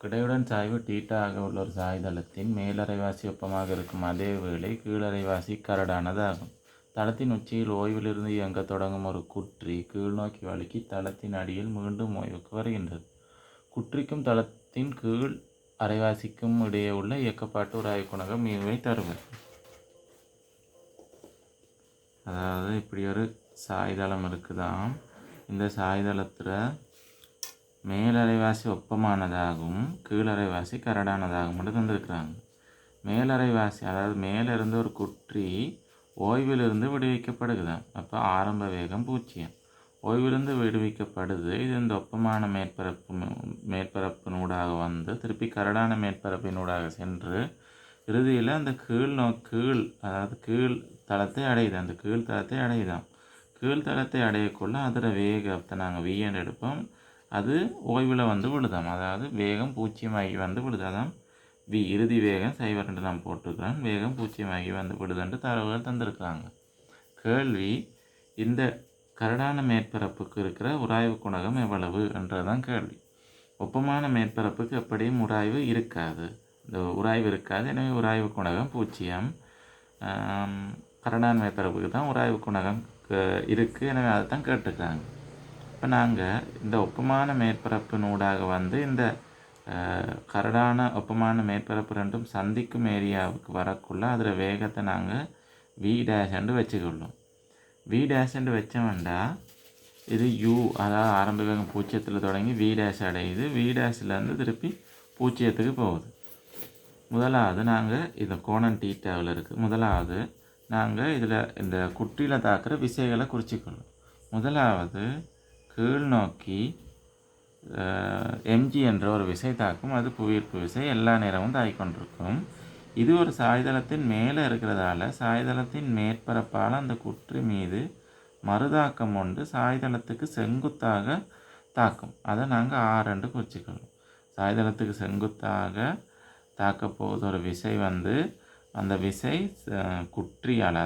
கிடையுடன் சாய்வு தீட்டாக உள்ள ஒரு சாய்தளத்தின் மேலரைவாசி ஒப்பமாக இருக்கும் அதே வேளை கீழரைவாசி கரடானதாகும். தளத்தின் உச்சியில் ஓய்விலிருந்து இயங்கத் தொடங்கும் ஒரு குற்றி கீழ்நோக்கி வழுக்கி தளத்தின் அடியில் மீண்டும் ஓய்வுக்கு வருகின்றது. குற்றிக்கும் தளத்தின் கீழ் அரைவாசிக்கும் இடையே உள்ள இயக்கப்பாட்டு உராய்வு குணகம் மியூவை தருவது. அதாவது இப்படி ஒரு சாய்தளம் இருக்குதாம். இந்த சாய்தளத்தில் மேலரைவாசி ஒப்பமானதாகவும் கீழரைவாசி கரடானதாகவும் மட்டும் தந்திருக்கிறாங்க. மேலரைவாசி அதாவது மேலிருந்து ஒரு குற்றி ஓய்விலிருந்து விடுவிக்கப்படுகுதான். அப்போ ஆரம்ப வேகம் 0. ஓய்விலிருந்து விடுவிக்கப்படுது. இது இந்த ஒப்பமான மேற்பரப்பினூடாக வந்து திருப்பி கரடான மேற்பரப்பினூடாக சென்று இறுதியில் அந்த அதாவது கீழ் தளத்தை அடையுது. அந்த கீழ்த்தளத்தை அடையுதான். கீழ்த்தளத்தை அடையக்குள்ள அதோட வேகத்தை நாங்கள் விஎன் எடுப்போம். அது ஓய்வில் வந்து விழுதாம். அதாவது வேகம் 0 ஆகி வந்து விழுதாதான். இறுதி வேகம் 0 நாம் போட்டுக்கிறோம். வேகம் 0 ஆகி வந்து விழுதுன்ட்டு தரவுகள் தந்திருக்கிறாங்க. கேள்வி, இந்த கரடான மேற்பரப்புக்கு இருக்கிற உராய்வு குணகம் எவ்வளவு என்றதான் கேள்வி. ஒப்பமான மேற்பரப்புக்கு எப்படியும் உராய்வு இருக்காது. இந்த உராய்வு இருக்காது. எனவே உராய்வு குணகம் 0. கரடான மேற்பரப்புக்கு தான் உராய்வு குணகம் இருக்குது. எனவே அதை தான் கேட்டுக்கிறாங்க. இப்போ நாங்கள் இந்த ஒப்பமான மேற்பரப்பினூடாக வந்து இந்த கரடான ஒப்பமான மேற்பரப்பு ரெண்டும் சந்திக்கும் ஏரியாவுக்கு வரக்குள்ள அதில் வேகத்தை நாங்கள் V' வச்சுக்கொள்ளும். V' வச்சோம்னா இது U, அதாவது ஆரம்ப வேகம் 0 தொடங்கி V' அடையுது. V'-லேருந்து திருப்பி 0க்கு போகுது. முதலாவது நாங்கள் இந்த கோணம் தீட்டாவில் இருக்குது. முதலாவது நாங்கள் இதில் இந்த குற்றியில் தாக்குற விசைகளை குறிச்சிக்கொள்ளும். முதலாவது கீழ் நோக்கி mg என்ற ஒரு விசை தாக்கும். அது புவியீர்ப்பு விசை. எல்லா நேரமும் தாக்கிக்கொண்டிருக்கும். இது ஒரு சாய்தளத்தின் மேலே இருக்கிறதால சாய்தளத்தின் மேற்பரப்பால் அந்த குற்றி மீது மறுதாக்கம் கொண்டு சாய்தளத்துக்கு செங்குத்தாக தாக்கும். அதை நாங்கள் R என்று குறிச்சிக்கணும். சாய்தளத்துக்கு செங்குத்தாக தாக்க போகுது ஒரு விசை வந்து அந்த விசை குற்றியால்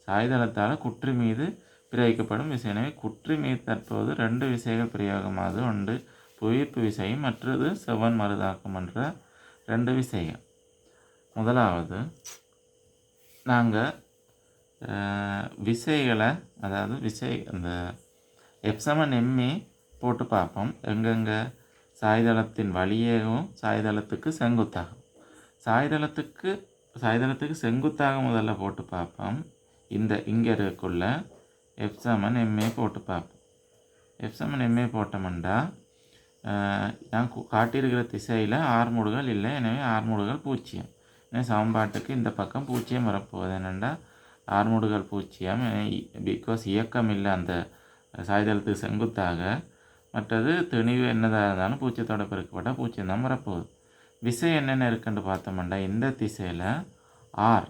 சாய்தளத்தால் குற்றி மீது பிரயோகிக்கப்படும் விசை. எனவே குற்றி மீது தற்போது 2 விசைகள் பிரயோகமாகுது. ஒன்று புவியீர்ப்பு விசையும் மற்றது செவ்வன் மறுதாக்கம் என்ற 2 விசைகள். முதலாவது நாங்கள் விசைகளை அதாவது அந்த F=ma போட்டு பார்ப்போம். எங்கெங்கே சாய்தளத்தின் வழியேகவும் சாய்தளத்துக்கு செங்குத்தாகும். சாய்தளத்துக்கு செங்குத்தாக முதல்ல போட்டு பார்ப்போம். இங்கே இருக்குள்ள F=ma போட்டு பார்ப்போம். F=ma போட்டோம்னா நான் காட்டியிருக்கிற திசையில் ஆர்மூடுகள் இல்லை. எனவே ஆர்மூடுகள் 0. எனவே சமன்பாட்டுக்கு இந்த பக்கம் 0 வரப்போகுது. என்னென்னா ஆர்மூடுகள் 0. பிகாஸ் இயக்கம் இல்லை அந்த சாய்தளத்துக்கு செங்குத்தாக. மற்றது திணிவு என்னதாக இருந்தாலும் 0 பெருக்கப்பட்டால் 0 தான் வரப்போகுது. விசை என்னென்ன இருக்குன்னு பார்த்தோம்னா இந்த திசையில் R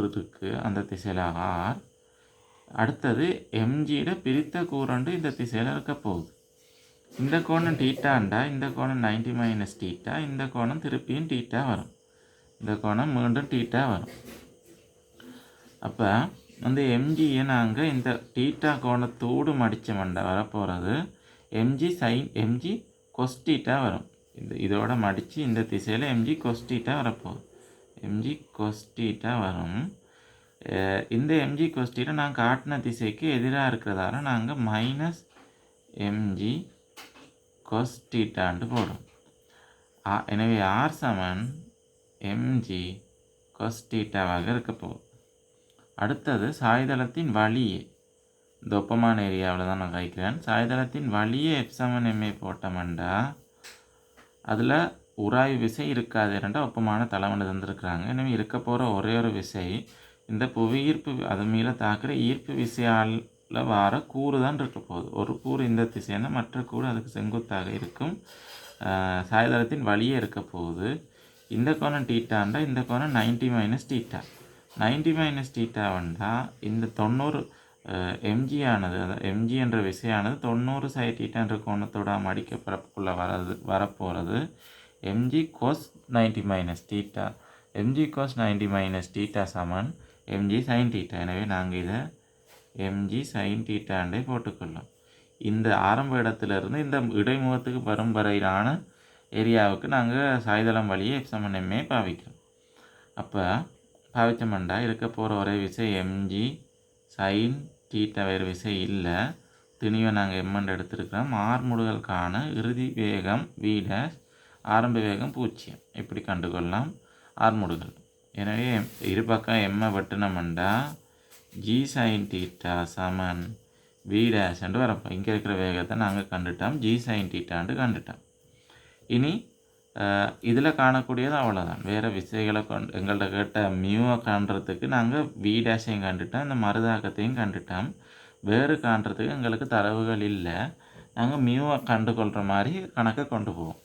இருக்குது. அந்த திசையில் R. அடுத்தது mgட பிரித்த கூறண்டு இந்த திசையில் இருக்க போகுது. இந்த கோணம் தீட்டாண்டா இந்த கோணம் 90 - தீட்டா. இந்த கோணம் திருப்பியும் தீட்டா வரும். இந்த கோணம் மீண்டும் தீட்டா வரும். அப்போ அந்த mgயை நாங்கள் இந்த தீட்டா கோணத்தோடு மடித்தோம்னா வரப்போகிறது mg cos தீட்டா வரும். இதோட மடித்து இந்த திசையில் mg cos தீட்டா வரப்போகுது. mg cos தீட்டா வரும். இந்த mg cos தீட்டா நான் காட்டின திசைக்கு எதிராக இருக்கிறதால நாங்கள் -mg cos தீட்டான்னு போடும். எனவே R = mg cos தீட்டாவாக இருக்க போகுது. அடுத்தது சாய்தளத்தின் வழியே இந்த ஒப்பமான ஏரியாவில் தான் நான் கைக்கிறேன். சாய்தளத்தின் வழியே F=ma போட்டோம்னா அதில் உராய்வு விசை இருக்காது. ஒப்பமான தளம் தந்துருக்குறாங்க. எனவே இருக்க போகிற ஒரே ஒரு விசை இந்த புவியீர்ப்பு அது மேலே தாக்குற ஈர்ப்பு விசையால் வர கூறு தான் இருக்க போகுது. ஒரு கூறு இந்த திசைன்னா மற்ற கூறு அதுக்கு செங்குத்தாக இருக்கும். சாய்தளத்தின் வழியே இருக்க போகுது. இந்த கோணம் தீட்டாண்டா இந்த கோணம் 90 - தீட்டா. 90 - தீட்டாவண்டா இந்த 90 mg ஆனது mg என்ற விசையானது 90 sin θ என்ற கோணத்தோட மடிக்கப்பரப்புக்குள்ளே வரப்போகிறது. mg cos 90 - θ. mg cos 90 - θ சமன் mg sin θ. எனவே நாங்கள் இதை mg sin θ போட்டுக்கொள்ளோம். இந்த ஆரம்ப இடத்திலிருந்து இந்த இடைமுகத்துக்கு வரும் வரையிலான ஏரியாவுக்கு நாங்கள் சாய்தளம் வழியே எஃப்(m) பாவிக்கிறோம். அப்போ பாவிச்சோம்னா இருக்க போகிற ஒரே விசை mg sin θ வேறு விசை இல்லை. திணிவை நாங்கள் எம்மண்டு எடுத்துருக்கிறோம். ஆர்முடுகளுக்கான இறுதி வேகம் v', ஆரம்ப வேகம் 0 இப்படி கண்டுகொள்ளலாம் ஆர்முடுகள். எனவே இரு பக்கம் எம்மை வெட்டினோம்னா g sin θ சமன் v' வரப்போ இங்கே இருக்கிற வேகத்தை நாங்கள் கண்டுட்டோம். g sin θ கண்டுட்டோம். இனி இதில் காணக்கூடியது அவ்வளோதான். வேறு விசைகளை எங்கள்கிட்ட கேட்ட மியூவை காண்றதுக்கு நாங்கள் v' கண்டுட்டோம். இந்த மறுதாக்கத்தையும் கண்டுட்டோம். வேறு காண்றதுக்கு எங்களுக்கு தரவுகள் இல்லை. நாங்கள் மியூவை கண்டுகொள்கிற மாதிரி கணக்கை கொண்டு போவோம்.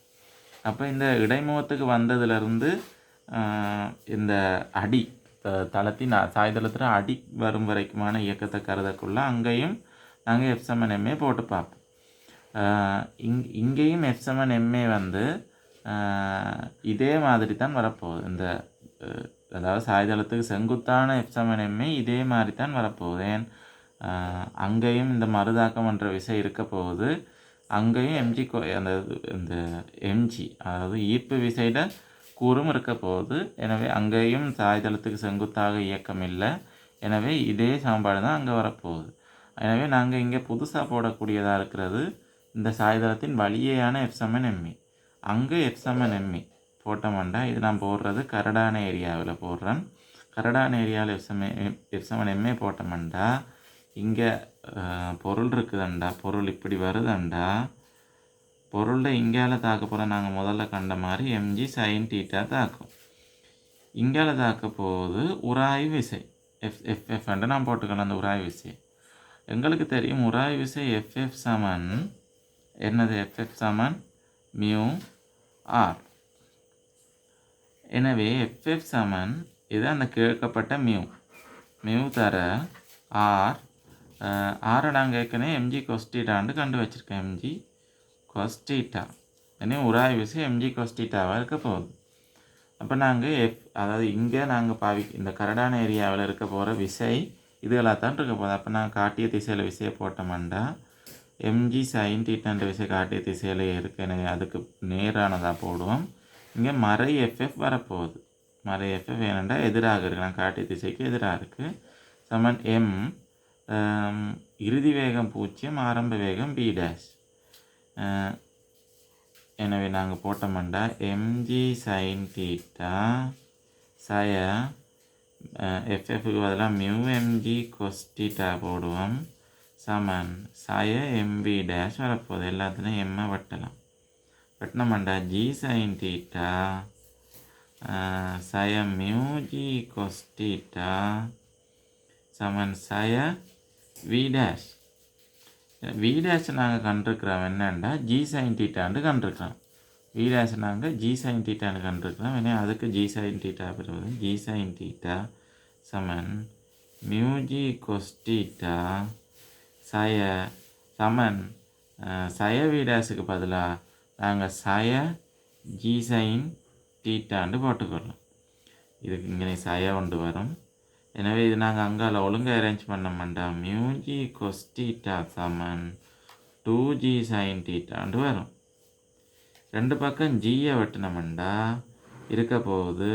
அப்போ இந்த இடைமுகத்துக்கு வந்ததுலேருந்து இந்த அடி தளத்தின் சாய்தளத்தில் அடி வரும் வரைக்குமான இயக்கத்தை கருதக்குள்ள அங்கேயும் நாங்கள் எஃப்(m) போட்டு பார்ப்போம். இங்கேயும் எஃப்(m) வந்து இதே மாதிரி தான் வரப்போகுது. இந்த அதாவது சாய்தளத்துக்கு செங்குத்தான எஃப்(m) இதே மாதிரி தான் வரப்போகுது. ஏன் அங்கேயும் இந்த மறுதாக்கம் என்ற விசை இருக்க போகுது. அங்கேயும் எம்ஜி அந்த இந்த எம்ஜி அதாவது ஈர்ப்பு விசையிட கூறும் இருக்க போகுது. எனவே அங்கேயும் சாய்தளத்துக்கு செங்குத்தாக இயக்கம் இல்லை. எனவே இதே சமன்பாடு தான் அங்கே வரப்போகுது. எனவே நாங்கள் இங்கே புதுசாக போடக்கூடியதாக இருக்கிறது இந்த சாய்தளத்தின் வழியேயான எஃப்(m). அங்கே எஃப்(m) போட்டோம்னா இது நான் போடுறது கரடான ஏரியாவில் போடுறேன். கரடான ஏரியாவில் எஃப்(m) போட்டோம்னா இங்கே பொருள் இருக்குதுண்டா, பொருள் இப்படி வருதுண்டா, பொருளில் இங்கால தாக்க போகிற நாங்கள் முதல்ல கண்ட மாதிரி mg sin θ தாக்கும். இங்கால தாக்க போகுது உராய்வு விசை எஃப் நான் போட்டுக்கலாம். அந்த உராய்வு விசை எங்களுக்கு தெரியும். உராய்வு விசை எஃப் சமன் என்னது? எஃப் சமன் மியூ ஆர். எனவே எஃப் சமன் இது அந்த கேட்கப்பட்ட மியூ தர ஆர். ஆரை நாங்கள் ஏற்கனவே mg cos θ கண்டு வச்சுருக்கேன். mg cos θ எனவே உராய்வு விசை mg cos θவாக இருக்க போகுது. அப்போ நாங்கள் அதாவது இங்கே நாங்கள் இந்த கரடான ஏரியாவில் இருக்க போகிற விசை இதுகளாக தான் இருக்க போகுது. அப்போ நாங்கள் காட்டிய திசையில் விசையை போட்டோம்னா mg sin θ விசை காட்டிய திசையில் இருக்குது. எனவே அதுக்கு நேரானதாக போடுவோம். இங்கே மறை எஃப்எஃப் வரப்போகுது. மறை எஃப்எஃப் ஏனெண்டா எதிராக இருக்குது. நான் காட்டிய திசைக்கு எதிராக இருக்குது. சமன் எம் இறுதி வேகம் 0, ஆரம்ப வேகம் b'. எனவே நாங்கள் போட்டோம்னா mg sin θ சய எஃப்எஃப்க்கு பதிலாக மியூ mg cos θ போடுவோம். சமன் சய mv' வரப்போகுது. எல்லாத்துலேயும் எம்மை வெட்டலாம். வெட்டினோம்னா g sin θ சய மியூ g cos θ சமன் சய v'. v' நாங்கள் கண்டிருக்கிறோம் என்னென்னா g sin θ கண்டிருக்கிறோம். v' நாங்கள் g sin θ கண்டிருக்கிறோம். ஏன்னா அதுக்கு g sin θ பெறுவது g sin θ சமன் மியூ g cos θ சய சமன் சய v'க்கு பதிலாக நாங்கள் சய g sin θ போட்டுக்கொள்ளலாம். இதுக்கு இங்கே சய ஒன்று வரும். எனவே இது நாங்கள் அங்கால ஒழுங்காக அரேஞ்ச் பண்ணோம்னா மியூ g cos θ சமன் 2g sin θ வரும். ரெண்டு பக்கம் ஜியை வெட்டினோம்னா இருக்க போகுது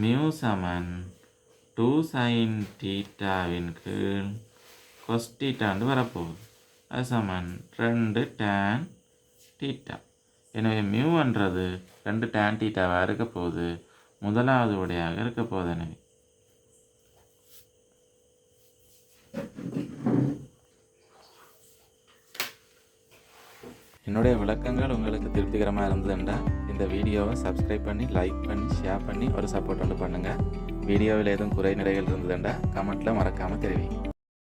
மியூ சமன் 2 sin θவின் கீழ் cos θ வரப்போகுது. அது சமன் 2 tan θ. எனவே மியூன்றது 2 tan θவாக இருக்க போகுது. முதலாவது விடையாக இருக்க போகுது. எனவே என்னுடைய விளக்கங்கள் உங்களுக்கு திருப்திகரமாக இருந்ததுண்டா இந்த வீடியோவை சப்ஸ்கிரைப் பண்ணி, லைக் பண்ணி, ஷேர் பண்ணி ஒரு சப்போர்ட் ஒன்று பண்ணுங்கள். வீடியோவில் எதுவும் குறை நிறைகள் இருந்ததுண்டா கமெண்ட்டில் மறக்காமல் தெரிவிங்க.